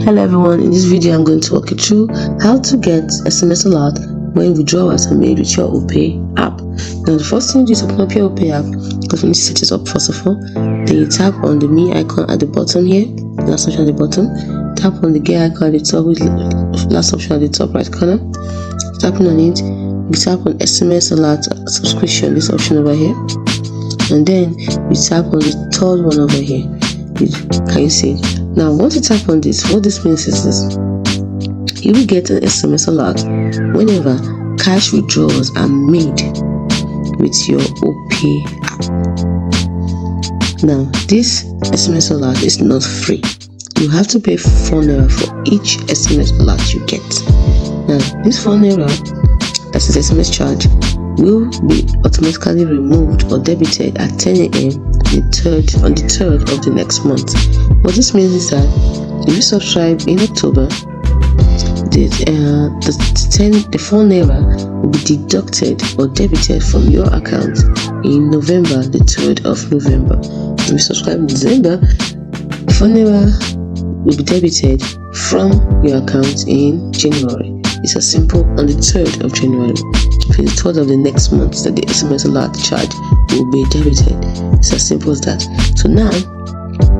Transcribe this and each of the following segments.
Hello everyone, in this video I'm going to walk you through how to get SMS alert when withdrawals are made with your Opay app. Now the first thing you do is open up your Opay app, because we need to set it up first of all. Then you tap on the me icon at the bottom here, last option at the bottom. Tap on the gear icon at the top with last option at the top right corner. Tapping on it, you tap on SMS alert subscription, this option over here. And then you tap on the third one over here. Can you see it? Now once you tap on this, what this means is this: you will get an SMS alert whenever cash withdrawals are made with your Opay app. Now this SMS alert is not free. You have to pay ₦4 for each SMS alert you get. Now this ₦4, that is SMS charge, will be automatically removed or debited at 10 a.m. on the 3rd of the next month. What this means is that if you subscribe in October, the ₦4 will be deducted or debited from your account in November, the 3rd of November. If you subscribe in December, the ₦4 will be debited from your account in January. It's as simple. On the 3rd of January, for the 3rd of the next month, that the SMS alert charge will be debited. It's as simple as that. So now,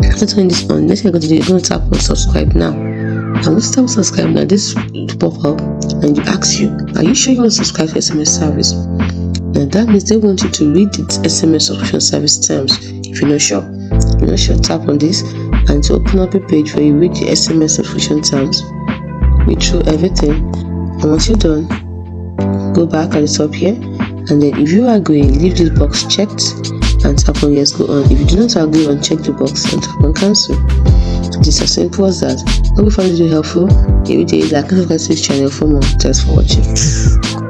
after turning this on, next thing you're going to do, you're going to tap on subscribe now. And once you tap on subscribe now, this will pop up and you ask you, are you sure you want to subscribe to SMS service? Now that means they want you to read the SMS subscription service terms. If you're not sure, tap on this and to open up a page where you read the SMS subscription terms, read through everything, and once you're done, go back at the top here, and then if you agree, leave this box checked and tap on yes, go on. If you do not agree, uncheck the box and tap on cancel. It is as simple as that. Hope you found this video helpful. If you did, like and subscribe to this channel for more. Thanks for watching.